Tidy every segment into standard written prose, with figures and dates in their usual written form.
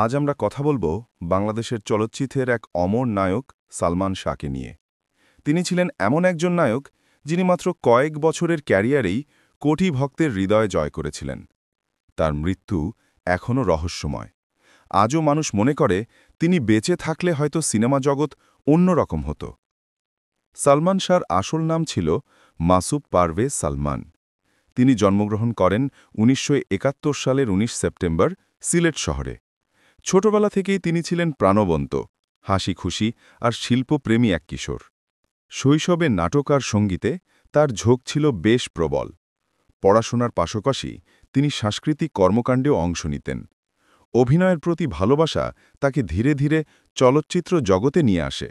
আজ আমরা কথা বলবো বাংলাদেশের চলচ্চিত্রের এক অমর নায়ক সালমান শাহকে নিয়ে। তিনি ছিলেন এমন একজন নায়ক যিনি মাত্র কয়েক বছরের ক্যারিয়ারেই কোটি ভক্তের হৃদয় জয় করেছিলেন। তার মৃত্যু এখনও রহস্যময়। আজও মানুষ মনে করে তিনি বেঁচে থাকলে হয়তো সিনেমা জগৎ অন্যরকম হতো। সালমান শাহর আসল নাম ছিল মাসুদ পারভেজ সালমান। তিনি জন্মগ্রহণ করেন ১৯৭১ সালের ১৯ সেপ্টেম্বর সিলেট শহরে। ছোটবেলা থেকেই তিনি ছিলেন প্রাণবন্ত, হাসি খুশি আর শিল্পপ্রেমী এক কিশোর। শৈশবে নাটক আর সঙ্গীতে তার ঝোঁক ছিল বেশ প্রবল। পড়াশোনার পাশাপাশি তিনি সাংস্কৃতিক কর্মকাণ্ডেও অংশ নিতেন। অভিনয়ের প্রতি ভালোবাসা তাকে ধীরে ধীরে চলচ্চিত্র জগতে নিয়ে আসে।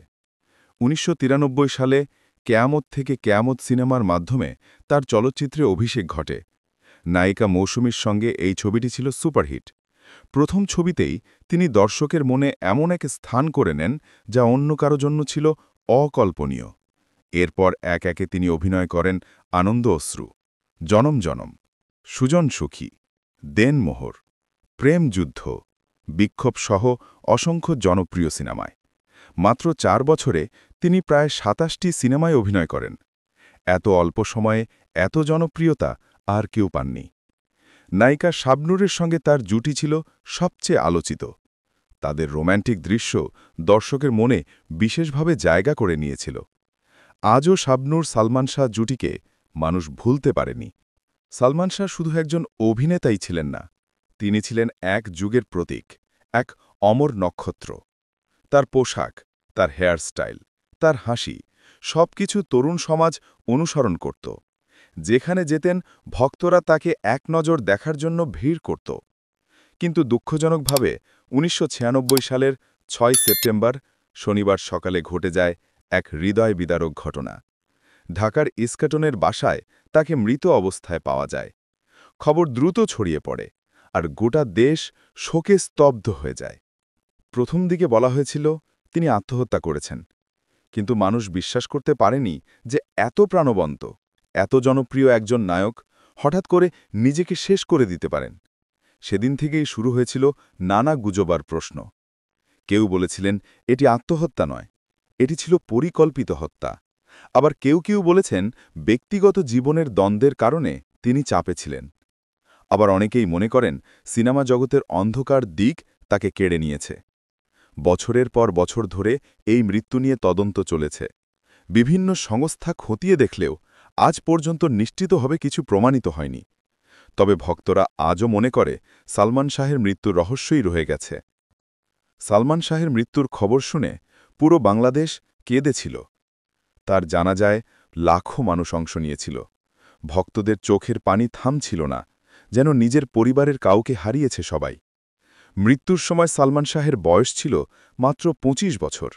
১৯৯৩ সালে কেয়ামত থেকে কেয়ামত সিনেমার মাধ্যমে তার চলচ্চিত্রে অভিষেক ঘটে। নায়িকা মৌসুমীর সঙ্গে এই ছবিটি ছিল সুপারহিট। প্রথম ছবিতেই তিনি দর্শকের মনে এমন এক স্থান করে নেন যা অন্য কারো জন্য ছিল অকল্পনীয়। এরপর এক একে তিনি অভিনয় করেন আনন্দ অশ্রু, জনম জনম, সুজন সুখী, দেনমোহর, প্রেম যুদ্ধ, বিক্ষোভ সহ অসংখ্য জনপ্রিয় সিনেমায়। মাত্র ৪ বছরে তিনি প্রায় ২৭টি সিনেমায় অভিনয় করেন। এত অল্প সময়ে এত জনপ্রিয়তা আর কেউ পাননি। নায়িকা শাবনূরের সঙ্গে তার জুটি ছিল সবচেয়ে আলোচিত। তাদের রোম্যান্টিক দৃশ্য দর্শকের মনে বিশেষভাবে জায়গা করে নিয়েছিল। আজও শাবনূর সালমান শাহ জুটিকে মানুষ ভুলতে পারেনি। সালমান শাহ শুধু একজন অভিনেতাই ছিলেন না, তিনি ছিলেন এক যুগের প্রতীক, এক অমর নক্ষত্র। তার পোশাক, তার হেয়ারস্টাইল, তার হাসি সবকিছু তরুণ সমাজ অনুসরণ করত। যেখানে যেতেন ভক্তরা তাকে এক নজর দেখার জন্য ভিড় করত। কিন্তু দুঃখজনকভাবে ১৯৯৬ সালের ৬ সেপ্টেম্বর শনিবার সকালে ঘটে যায় এক হৃদয় বিদারক ঘটনা। ঢাকার ইস্কাটনের বাসায় তাকে মৃত অবস্থায় পাওয়া যায়। খবর দ্রুত ছড়িয়ে পড়ে আর গোটা দেশ শোকে স্তব্ধ হয়ে যায়। প্রথম দিকে বলা হয়েছিল তিনি আত্মহত্যা করেছেন, কিন্তু মানুষ বিশ্বাস করতে পারেনি যে এত প্রাণবন্ত, এত জনপ্রিয় একজন নায়ক হঠাৎ করে নিজেকে শেষ করে দিতে পারেন। সেদিন থেকেই শুরু হয়েছিল নানা গুজবার প্রশ্ন। কেউ বলেছিলেন এটি আত্মহত্যা নয়, এটি ছিল পরিকল্পিত হত্যা। আবার কেউ কেউ বলেছেন ব্যক্তিগত জীবনের দ্বন্দ্বের কারণে তিনি চাপে ছিলেন। আবার অনেকেই মনে করেন সিনেমা জগতের অন্ধকার দিক তাকে কেড়ে নিয়েছে। বছরের পর বছর ধরে এই মৃত্যু নিয়ে তদন্ত চলেছে। বিভিন্ন সংস্থা খতিয়ে দেখলেও আজ পর্যন্ত নিশ্চিতভাবে কিছু প্রমাণিত হয়নি। তবে ভক্তরা আজও মনে করে সালমান শাহের মৃত্যুর রহস্যই রয়ে গেছে। সালমান শাহের মৃত্যুর খবর শুনে পুরো বাংলাদেশ কেঁদেছিল। তার জানাজায় লাখো মানুষ অংশ নিয়েছিল। ভক্তদের চোখের পানি থামছিল না, যেন নিজের পরিবারের কাউকে হারিয়েছে সবাই। মৃত্যুর সময় সালমান শাহের বয়স ছিল মাত্র ২৫ বছর।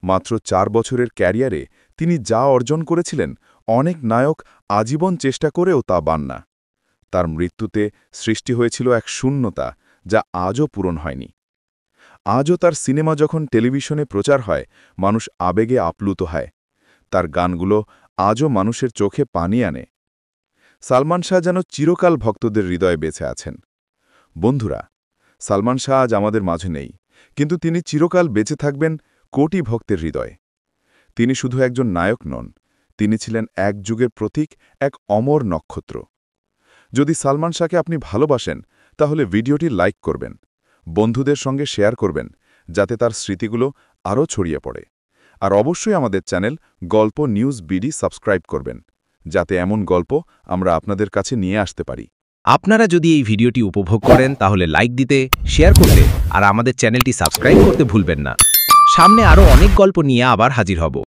মাত্র ৪ বছরের ক্যারিয়ারে তিনি যা অর্জন করেছিলেন অনেক নায়ক আজীবন চেষ্টা করেও তা পান না। তার মৃত্যুতে সৃষ্টি হয়েছিল এক শূন্যতা যা আজও পূরণ হয়নি। আজও তার সিনেমা যখন টেলিভিশনে প্রচার হয়, মানুষ আবেগে আপ্লুত হয়। তার গানগুলো আজও মানুষের চোখে পানি আনে। সালমান শাহ যেন চিরকাল ভক্তদের হৃদয়ে বেঁচে আছেন। বন্ধুরা, সালমান শাহ আজ আমাদের মাঝে নেই, কিন্তু তিনি চিরকাল বেঁচে থাকবেন কোটি ভক্তের হৃদয়ে। তিনি শুধু একজন নায়ক নন, তিনি ছিলেন এক যুগের প্রতীক, এক অমর নক্ষত্র। যদি সালমান শাহকে আপনি ভালোবাসেন, তাহলে ভিডিওটি লাইক করবেন, বন্ধুদের সঙ্গে শেয়ার করবেন, যাতে তার স্মৃতিগুলো আরও ছড়িয়ে পড়ে। আর অবশ্যই আমাদের চ্যানেল গল্প নিউজ বিডি সাবস্ক্রাইব করবেন, যাতে এমন গল্প আমরা আপনাদের কাছে নিয়ে আসতে পারি। আপনারা যদি এই ভিডিওটি উপভোগ করেন তাহলে লাইক দিতে, শেয়ার করতে আর আমাদের চ্যানেলটি সাবস্ক্রাইব করতে ভুলবেন না। সামনে আরও অনেক গল্প নিয়ে আবার হাজির হব।